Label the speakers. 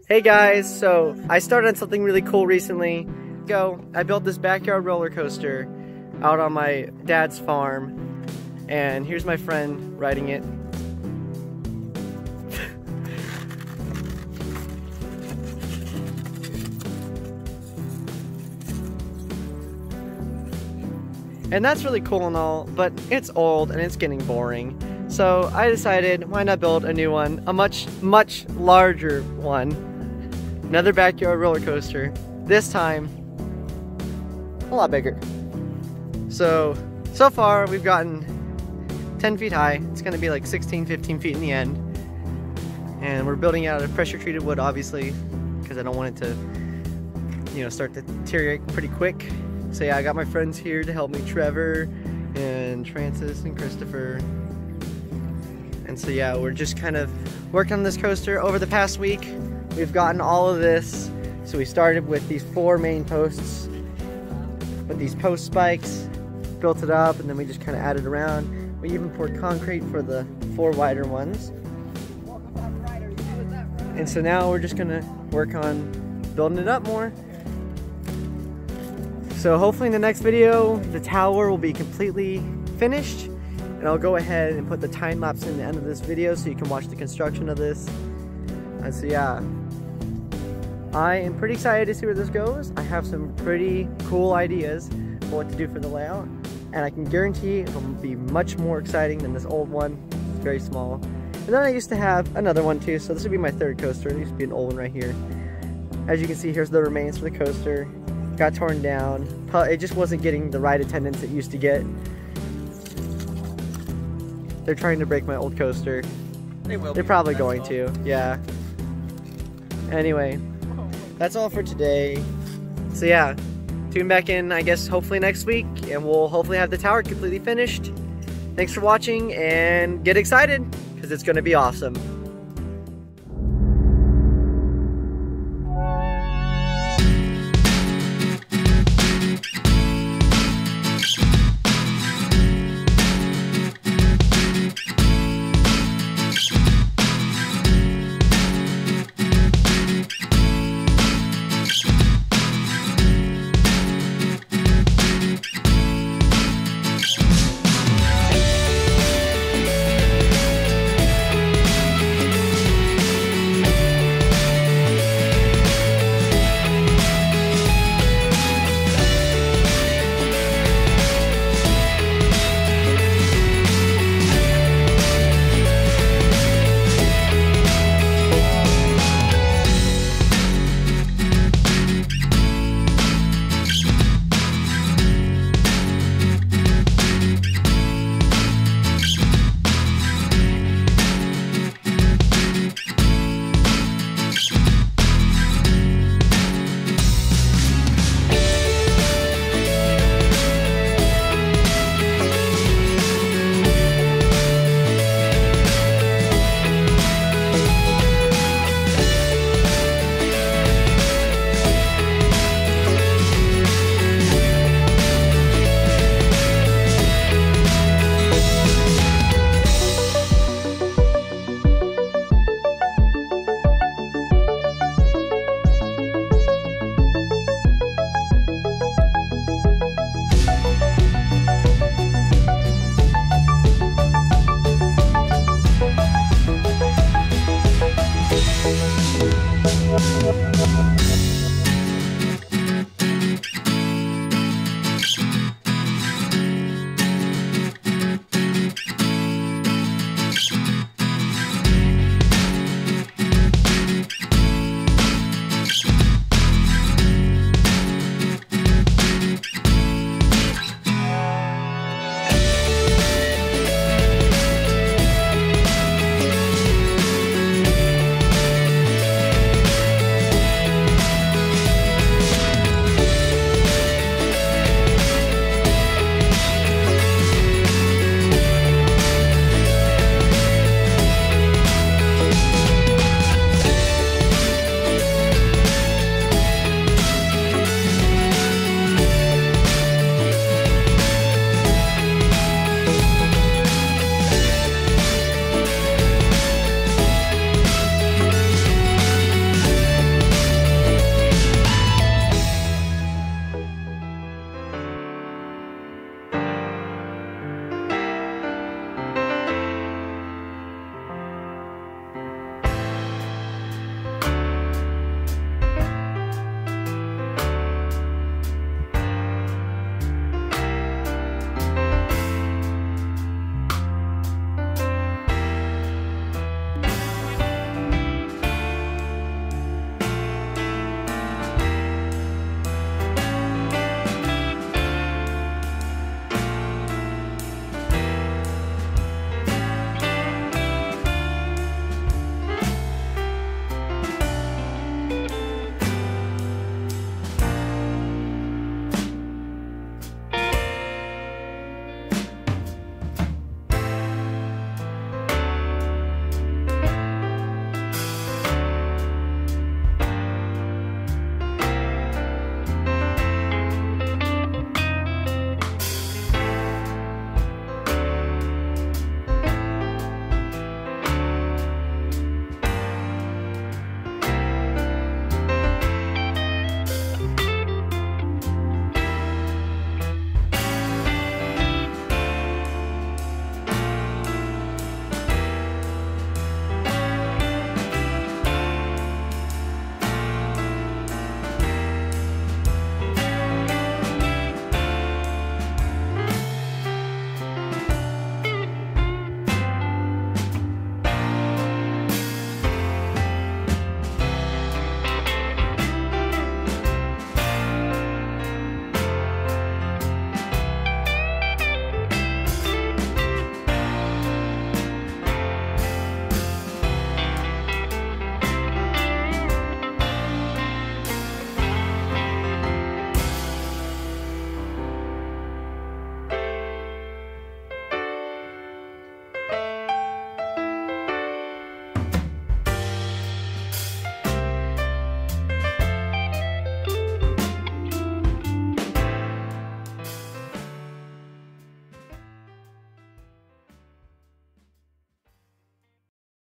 Speaker 1: Hey guys, so I started on something really cool recently. I built this backyard roller coaster out on my dad's farm, and here's my friend riding it. And that's really cool and all, but it's old and it's getting boring. So I decided, why not build a new one, a much larger one. Another backyard roller coaster, this time a lot bigger. So far we've gotten 10 feet high. It's gonna be like 16, 15 feet in the end. And we're building it out of pressure treated wood, obviously, because I don't want it to, start to deteriorate pretty quick. So yeah, I got my friends here to help me, Trevor and Francis and Christopher. And so yeah, we're just kind of working on this coaster over the past week. We've gotten all of this. So we started with these 4 main posts with these post spikes, built it up, and then we just kind of added around. We even poured concrete for the 4 wider ones. And so now we're just gonna work on building it up more. So hopefully in the next video, the tower will be completely finished, and I'll go ahead and put the time lapse in the end of this video so you can watch the construction of this. And so yeah, I am pretty excited to see where this goes. I have some pretty cool ideas for what to do for the layout, and I can guarantee it will be much more exciting than this old one. It's very small. And then I used to have another one too, so this would be my 3rd coaster. There used to be an old one right here. As you can see, here's the remains for the coaster. Got torn down. It just wasn't getting the right attendance it used to get. They're trying to break my old coaster. They're probably going to, yeah. Anyway, that's all for today. So yeah, tune back in, I guess, hopefully next week, and we'll hopefully have the tower completely finished. Thanks for watching, and get excited, because it's gonna be awesome.
Speaker 2: We'll be right back.